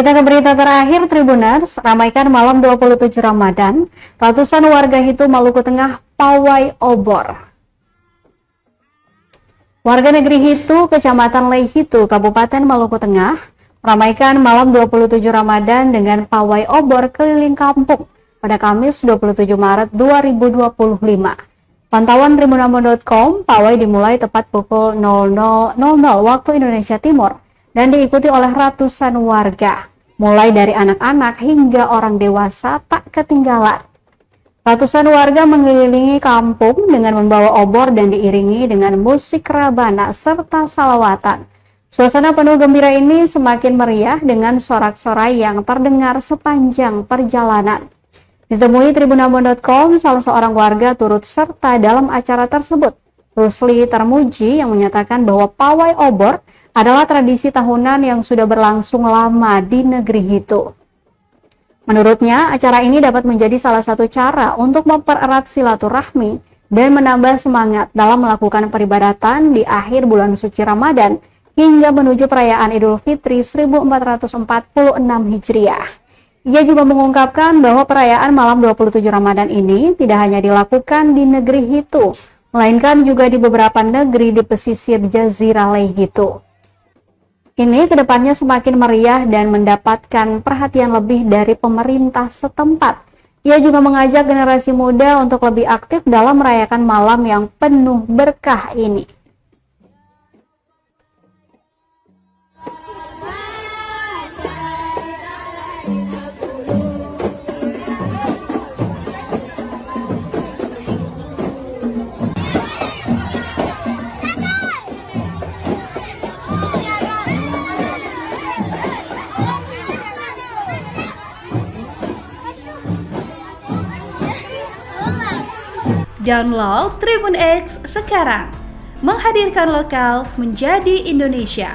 Kita ke berita terakhir, Tribuners. Ramaikan malam 27 Ramadan, ratusan warga Hitu, Maluku Tengah pawai obor. Warga negeri Hitu, Kecamatan Leihitu, Kabupaten Maluku Tengah, meramaikan malam 27 Ramadan dengan pawai obor keliling kampung pada Kamis 27 Maret 2025. Pantauan tribunambon.com, pawai dimulai tepat pukul 00.00 waktu Indonesia Timur dan diikuti oleh ratusan warga, mulai dari anak-anak hingga orang dewasa tak ketinggalan. Ratusan warga mengelilingi kampung dengan membawa obor dan diiringi dengan musik rabana serta salawatan. Suasana penuh gembira ini semakin meriah dengan sorak-sorai yang terdengar sepanjang perjalanan. Ditemui tribunambon.com, salah seorang warga turut serta dalam acara tersebut. Rusli Tarmuji yang menyatakan bahwa pawai obor adalah tradisi tahunan yang sudah berlangsung lama di negeri itu. Menurutnya, acara ini dapat menjadi salah satu cara untuk mempererat silaturahmi dan menambah semangat dalam melakukan peribadatan di akhir bulan suci Ramadan hingga menuju perayaan Idul Fitri 1446 Hijriah. Ia juga mengungkapkan bahwa perayaan malam 27 Ramadan ini tidak hanya dilakukan di negeri Hitu, melainkan juga di beberapa negeri di pesisir Jazirah Leihitu. Ini kedepannya semakin meriah dan mendapatkan perhatian lebih dari pemerintah setempat. Ia juga mengajak generasi muda untuk lebih aktif dalam merayakan malam yang penuh berkah ini. Download Tribun X sekarang, menghadirkan lokal menjadi Indonesia.